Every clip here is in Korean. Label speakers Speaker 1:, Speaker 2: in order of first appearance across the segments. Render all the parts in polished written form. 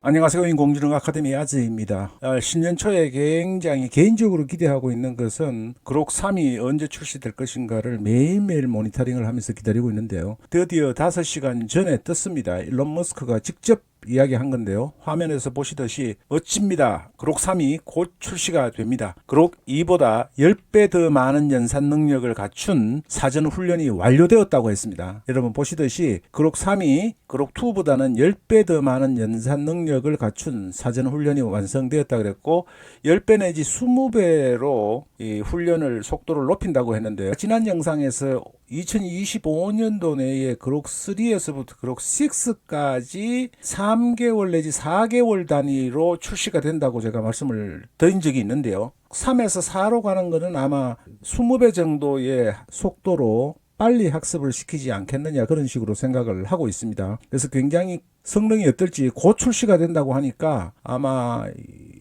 Speaker 1: 안녕하세요. 인공지능 아카데미 아즈입니다. 신년 초에 굉장히 개인적으로 기대하고 있는 것은 그록 3이 언제 출시될 것인가를 매일매일 모니터링을 하면서 기다리고 있는데요. 드디어 5시간 전에 떴습니다. 일론 머스크가 직접 이야기한 건데요. 화면에서 보시듯이 멋집니다. 그록 3이 곧 출시가 됩니다. 그록 2보다 10배 더 많은 연산 능력을 갖춘 사전 훈련이 완료되었다고 했습니다. 여러분 보시듯이 그록 3이 그록 2보다는 10배 더 많은 연산 능력을 갖춘 사전 훈련이 완성되었다 그랬고 10배 내지 20배로 이 훈련을 속도를 높인다고 했는데요. 지난 영상에서 2025년도 내에 그록 3에서부터 그록 6까지 3개월 내지 4개월 단위로 출시가 된다고 제가 말씀을 드린 적이 있는데요. 3에서 4로 가는 것은 아마 20배 정도의 속도로 빨리 학습을 시키지 않겠느냐 그런 식으로 생각을 하고 있습니다. 그래서 굉장히 성능이 어떨지 곧 출시가 된다고 하니까 아마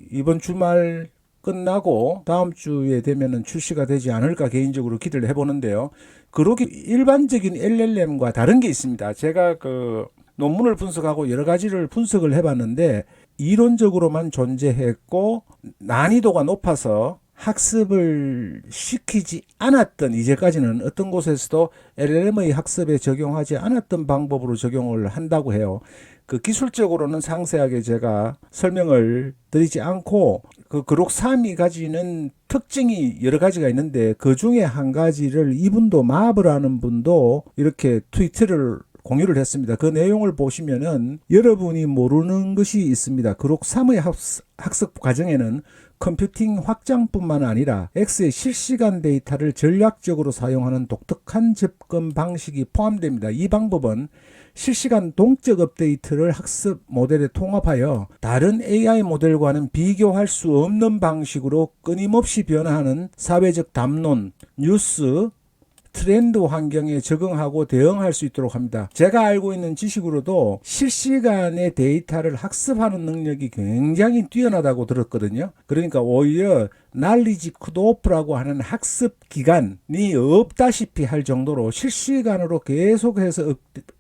Speaker 1: 이번 주말 끝나고 다음 주에 되면은 출시가 되지 않을까 개인적으로 기대를 해보는데요. 그러기 일반적인 LLM과 다른 게 있습니다. 제가 그 논문을 분석하고 여러 가지를 분석을 해봤는데 이론적으로만 존재했고 난이도가 높아서 학습을 시키지 않았던 이제까지는 어떤 곳에서도 LLM의 학습에 적용하지 않았던 방법으로 적용을 한다고 해요. 그 기술적으로는 상세하게 제가 설명을 드리지 않고 그 그록 3이 가지는 특징이 여러 가지가 있는데 그 중에 한 가지를 이분도 마블하는 분도 이렇게 트위터를 공유를 했습니다. 그 내용을 보시면은 여러분이 모르는 것이 있습니다. 그록 3의 학습 과정에는 컴퓨팅 확장뿐만 아니라 X의 실시간 데이터를 전략적으로 사용하는 독특한 접근 방식이 포함됩니다. 이 방법은 실시간 동적 업데이트를 학습 모델에 통합하여 다른 AI 모델과는 비교할 수 없는 방식으로 끊임없이 변화하는 사회적 담론, 뉴스, 트렌드 환경에 적응하고 대응할 수 있도록 합니다. 제가 알고 있는 지식으로도 실시간의 데이터를 학습하는 능력이 굉장히 뛰어나다고 들었거든요. 그러니까 오히려 날리지 컷오프라고 하는 학습 기간이 없다시피 할 정도로 실시간으로 계속해서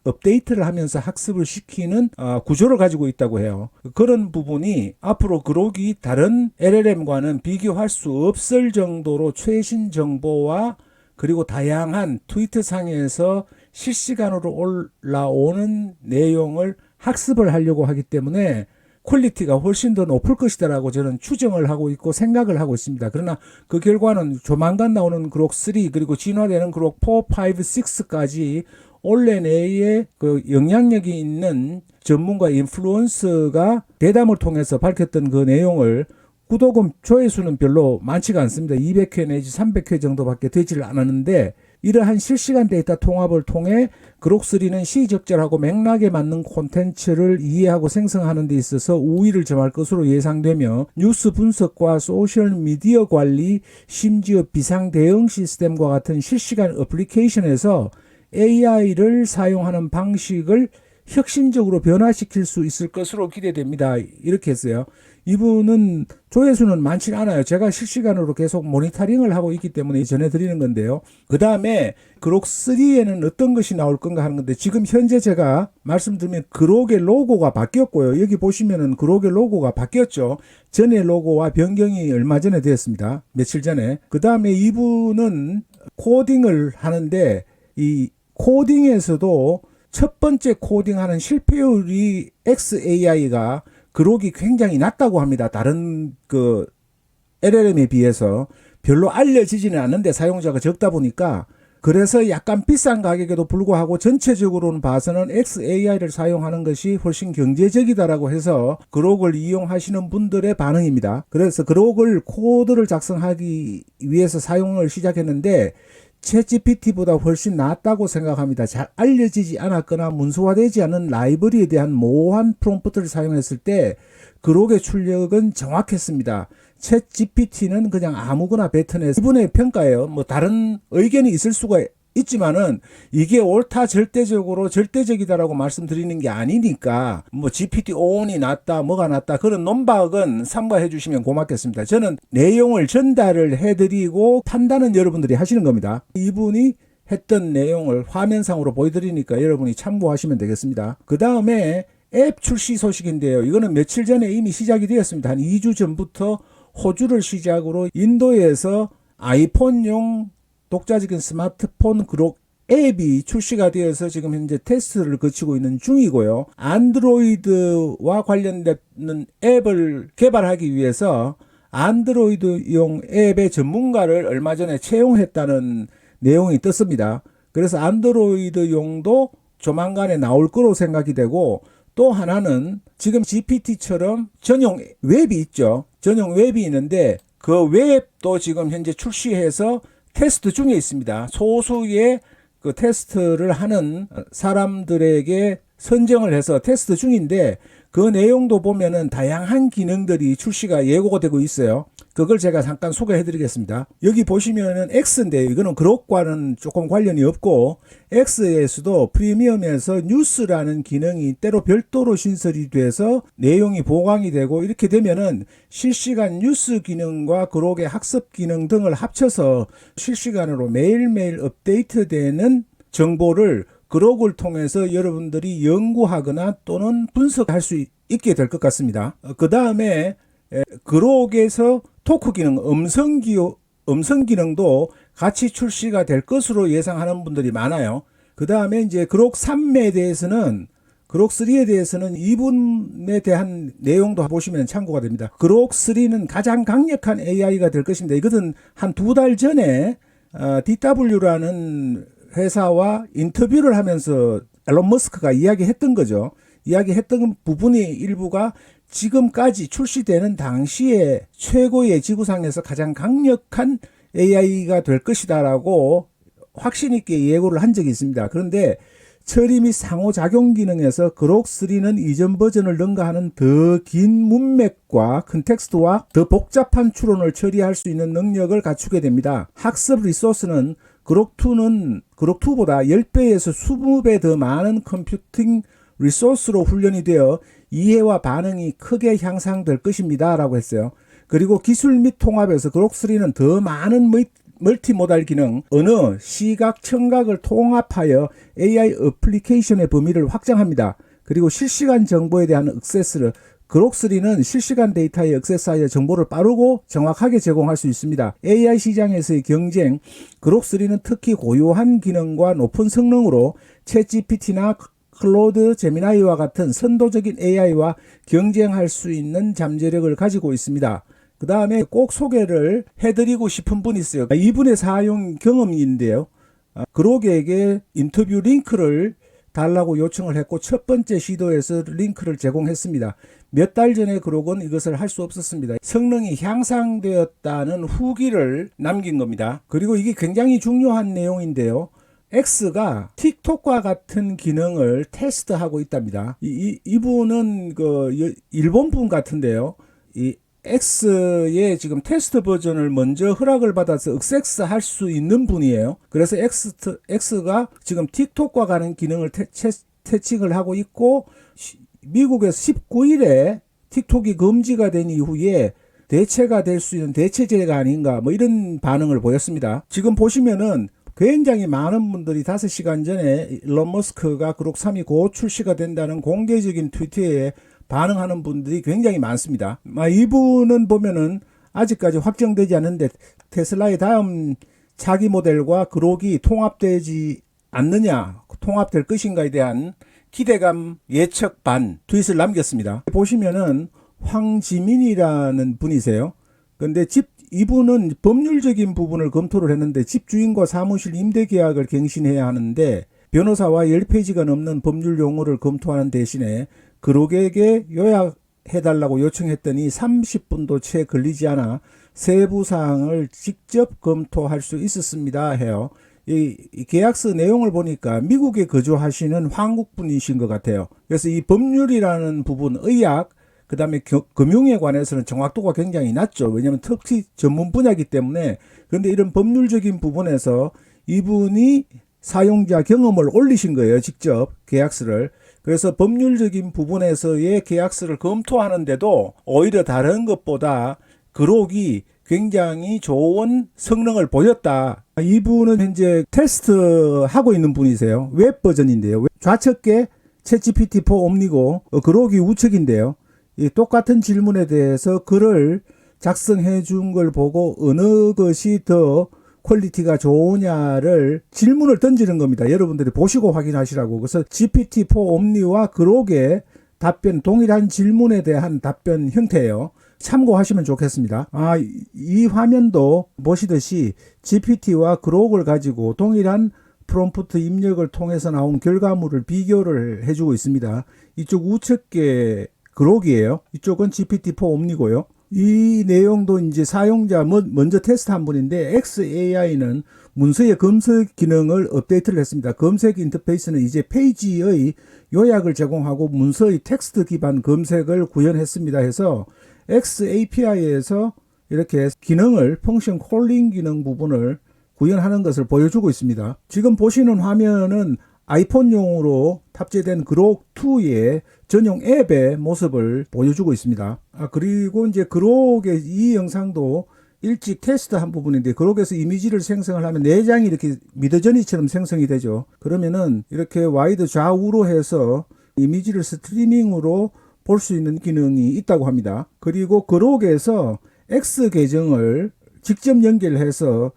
Speaker 1: 업데이트를 하면서 학습을 시키는 구조를 가지고 있다고 해요. 그런 부분이 앞으로 그록이 다른 LLM과는 비교할 수 없을 정도로 최신 정보와 그리고 다양한 트위터상에서 실시간으로 올라오는 내용을 학습을 하려고 하기 때문에 퀄리티가 훨씬 더 높을 것이다라고 저는 추정을 하고 있고 생각을 하고 있습니다. 그러나 그 결과는 조만간 나오는 그록 3 그리고 진화되는 그록 4, 5, 6까지 올해 내에 그 영향력이 있는 전문가 인플루언서가 대담을 통해서 밝혔던 그 내용을 구독은 조회수는 별로 많지가 않습니다. 200회 내지 300회 정도밖에 되지를 않았는데 이러한 실시간 데이터 통합을 통해 그록3는 시적절하고 맥락에 맞는 콘텐츠를 이해하고 생성하는 데 있어서 우위를 점할 것으로 예상되며 뉴스 분석과 소셜미디어 관리, 심지어 비상 대응 시스템과 같은 실시간 어플리케이션에서 AI를 사용하는 방식을 혁신적으로 변화시킬 수 있을 것으로 기대됩니다. 이렇게 했어요. 이분은 조회수는 많지 않아요. 제가 실시간으로 계속 모니터링을 하고 있기 때문에 전해드리는 건데요. 그 다음에 그록 3에는 어떤 것이 나올 건가 하는 건데 지금 현재 제가 말씀드리면 그록의 로고가 바뀌었고요. 여기 보시면은 그록의 로고가 바뀌었죠. 전의 로고와 변경이 얼마 전에 되었습니다. 며칠 전에. 그 다음에 이분은 코딩을 하는데 이 코딩에서도 첫 번째 코딩하는 실패율이 XAI가 그록이 굉장히 낮다고 합니다. 다른 그 LLM에 비해서 별로 알려지지는 않는데 사용자가 적다 보니까 그래서 약간 비싼 가격에도 불구하고 전체적으로는 봐서는 XAI를 사용하는 것이 훨씬 경제적이다라고 해서 그록을 이용하시는 분들의 반응입니다. 그래서 그록을 코드를 작성하기 위해서 사용을 시작했는데 챗GPT보다 훨씬 낫다고 생각합니다. 잘 알려지지 않았거나 문서화되지 않은 라이브러리에 대한 모호한 프롬프트를 사용했을 때 그록의 출력은 정확했습니다. 챗GPT는 그냥 아무거나 뱉어내서 이분의 평가예요. 뭐 다른 의견이 있을 수가 있지만은 이게 옳다 절대적으로 절대적이다라고 말씀드리는 게 아니니까 뭐 GPT-5이 낫다 뭐가 낫다 그런 논박은 삼가해 주시면 고맙겠습니다. 저는 내용을 전달을 해드리고 판단은 여러분들이 하시는 겁니다. 이분이 했던 내용을 화면상으로 보여드리니까 여러분이 참고하시면 되겠습니다. 그 다음에 앱 출시 소식인데요. 이거는 며칠 전에 이미 시작이 되었습니다. 한 2주 전부터 호주를 시작으로 인도에서 아이폰용 독자적인 스마트폰 그룹 앱이 출시가 되어서 지금 현재 테스트를 거치고 있는 중이고요. 안드로이드와 관련된 앱을 개발하기 위해서 안드로이드용 앱의 전문가를 얼마 전에 채용했다는 내용이 떴습니다. 그래서 안드로이드용도 조만간에 나올 거로 생각이 되고, 또 하나는 지금 GPT처럼 전용 웹이 있죠. 전용 웹이 있는데 그 웹도 지금 현재 출시해서 테스트 중에 있습니다. 소수의 그 테스트를 하는 사람들에게 선정을 해서 테스트 중인데, 그 내용도 보면은 다양한 기능들이 출시가 예고가 되고 있어요. 그걸 제가 잠깐 소개해 드리겠습니다. 여기 보시면은 X인데 이거는 그룹과는 조금 관련이 없고, X에서도 프리미엄에서 뉴스라는 기능이 때로 별도로 신설이 돼서 내용이 보강이 되고, 이렇게 되면은 실시간 뉴스 기능과 그룹의 학습 기능 등을 합쳐서 실시간으로 매일매일 업데이트되는 정보를 그룹을 통해서 여러분들이 연구하거나 또는 분석할 수 있게 될 것 같습니다. 그 다음에 그룹에서 토크 기능, 음성 기능도 같이 출시가 될 것으로 예상하는 분들이 많아요. 그 다음에 이제 그룹 3에 대해서는, 그룹 3에 대해서는 이분에 대한 내용도 보시면 참고가 됩니다. 그룹 3는 가장 강력한 AI가 될 것입니다. 이것은 한 2달 전에 DW라는 회사와 인터뷰를 하면서 앨런 머스크가 이야기했던 거죠. 이야기했던 부분이 일부가 지금까지 출시되는 당시에 최고의 지구상에서 가장 강력한 AI가 될 것이다라고 확신 있게 예고를 한 적이 있습니다. 그런데 처리 및 상호작용 기능에서 그룹 3는 이전 버전을 능가하는 더 긴 문맥과 컨텍스트와 더 복잡한 추론을 처리할 수 있는 능력을 갖추게 됩니다. 학습 리소스는 그룹 2보다 10배에서 20배 더 많은 컴퓨팅 리소스로 훈련이 되어 이해와 반응이 크게 향상될 것입니다 라고 했어요. 그리고 기술 및 통합에서 그룹 3는 더 많은 멀티모달 기능, 언어, 시각, 청각을 통합하여 AI 어플리케이션의 범위를 확장합니다. 그리고 실시간 정보에 대한 액세스를, 그룹 3는 실시간 데이터에 액세스하여 정보를 빠르고 정확하게 제공할 수 있습니다. AI 시장에서의 경쟁, 그룹 3는 특히 고유한 기능과 높은 성능으로 챗GPT나 클로드 제미나이와 같은 선도적인 AI와 경쟁할 수 있는 잠재력을 가지고 있습니다. 그 다음에 꼭 소개를 해드리고 싶은 분이 있어요. 이분의 사용 경험인데요. 그룹에게 인터뷰 링크를 달라고 요청을 했고 첫 번째 시도에서 링크를 제공했습니다. 몇 달 전에 그룹은 이것을 할 수 없었습니다. 성능이 향상되었다는 후기를 남긴 겁니다. 그리고 이게 굉장히 중요한 내용인데요. X가 틱톡과 같은 기능을 테스트하고 있답니다. 이분은 그 일본 분 같은데요. 이 X의 지금 테스트 버전을 먼저 허락을 받아서 액세스할 수 있는 분이에요. 그래서 X가 지금 틱톡과 같은 기능을 채찍을 하고 있고, 미국에서 19일에 틱톡이 금지가 된 이후에 대체가 될 수 있는 대체제가 아닌가, 뭐 이런 반응을 보였습니다. 지금 보시면은 굉장히 많은 분들이 5시간 전에 일론 머스크가 그룹 3이 곧 출시가 된다는 공개적인 트위터에 반응하는 분들이 굉장히 많습니다. 이분은 보면은 아직까지 확정되지 않는데 테슬라의 다음 차기 모델과 그룹이 통합되지 않느냐, 통합될 것인가에 대한 기대감 예측 반 트윗을 남겼습니다. 보시면은 황지민이라는 분이세요. 그런데 이분은 법률적인 부분을 검토를 했는데 집주인과 사무실 임대 계약을 갱신해야 하는데 변호사와 10페이지가 넘는 법률 용어를 검토하는 대신에 그룹에게 요약해달라고 요청했더니 30분도 채 걸리지 않아 세부 사항을 직접 검토할 수 있었습니다 해요. 이 계약서 내용을 보니까 미국에 거주하시는 한국분이신 것 같아요. 그래서 이 법률이라는 부분, 의학, 그 다음에 금융에 관해서는 정확도가 굉장히 낮죠. 왜냐하면 특히 전문 분야이기 때문에. 그런데 이런 법률적인 부분에서 이분이 사용자 경험을 올리신 거예요. 직접 계약서를. 그래서 법률적인 부분에서의 계약서를 검토하는데도 오히려 다른 것보다 그룹이 굉장히 좋은 성능을 보였다. 이분은 현재 테스트하고 있는 분이세요. 웹 버전인데요. 좌측에 챗GPT4 옴니고 그록이 우측인데요. 이 똑같은 질문에 대해서 글을 작성해 준 걸 보고 어느 것이 더 퀄리티가 좋으냐를 질문을 던지는 겁니다. 여러분들이 보시고 확인하시라고. 그래서 GPT4 옴니와 그록의 답변, 동일한 질문에 대한 답변 형태예요. 참고하시면 좋겠습니다. 이 화면도 보시듯이 GPT와 그록을 가지고 동일한 프롬프트 입력을 통해서 나온 결과물을 비교를 해주고 있습니다. 이쪽 우측에 그록이에요. 이쪽은 GPT4 옴니고요. 이 내용도 이제 사용자 먼저 테스트한 분인데 xAI는 문서의 검색 기능을 업데이트를 했습니다. 검색 인터페이스는 이제 페이지의 요약을 제공하고 문서의 텍스트 기반 검색을 구현했습니다. 해서 xAPI에서 이렇게 기능을 펑션 콜링 기능 부분을 구현하는 것을 보여주고 있습니다. 지금 보시는 화면은 아이폰용으로 탑재된 그록2의 전용 앱의 모습을 보여주고 있습니다. 그리고 이제 그록의 이 영상도 일찍 테스트한 부분인데 그록에서 이미지를 생성을 하면 4장이 이렇게 미드저니처럼 생성이 되죠. 그러면은 이렇게 와이드 좌우로 해서 이미지를 스트리밍으로 볼 수 있는 기능이 있다고 합니다. 그리고 그록에서 X 계정을 직접 연결해서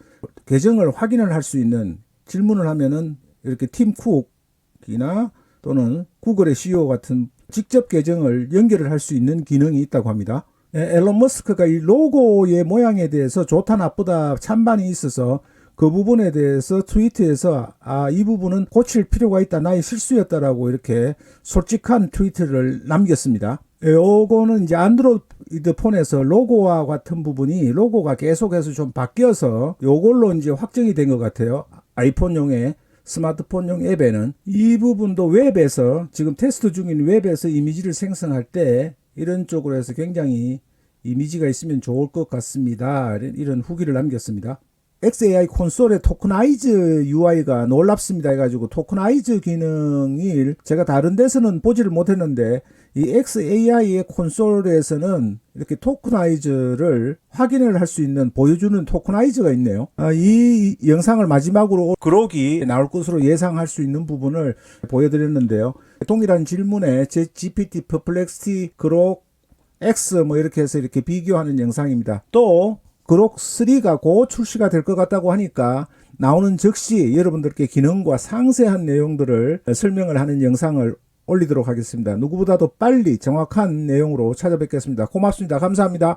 Speaker 1: 계정을 확인을 할 수 있는 질문을 하면은 이렇게 팀 쿡이나 또는 구글의 CEO 같은 직접 계정을 연결을 할 수 있는 기능이 있다고 합니다. 앨런 머스크가 이 로고의 모양에 대해서 좋다 나쁘다 찬반이 있어서 그 부분에 대해서 트위터에서 이 부분은 고칠 필요가 있다, 나의 실수였다라고 이렇게 솔직한 트위터를 남겼습니다. 요거는 이제 안드로이드 폰에서 로고와 같은 부분이 로고가 계속해서 좀 바뀌어서 요걸로 이제 확정이 된 것 같아요. 아이폰용의 스마트폰용 앱에는 이 부분도 웹에서 지금 테스트 중인 웹에서 이미지를 생성할 때 이런 쪽으로 해서 굉장히 이미지가 있으면 좋을 것 같습니다. 이런 후기를 남겼습니다. xAI 콘솔의 토크나이즈 UI가 놀랍습니다 해가지고 토크나이즈 기능이 제가 다른 데서는 보지를 못했는데 이 xAI의 콘솔에서는 이렇게 토크나이즈를 확인을 할 수 있는 보여주는 토크나이즈가 있네요. 이 영상을 마지막으로 그록이 나올 것으로 예상할 수 있는 부분을 보여드렸는데요. 동일한 질문에 GPT 퍼플렉시티 그록 X 이렇게 해서 이렇게 비교하는 영상입니다. 또 그록 3가 곧 출시가 될 것 같다고 하니까 나오는 즉시 여러분들께 기능과 상세한 내용들을 설명을 하는 영상을 올리도록 하겠습니다. 누구보다도 빨리 정확한 내용으로 찾아뵙겠습니다. 고맙습니다. 감사합니다.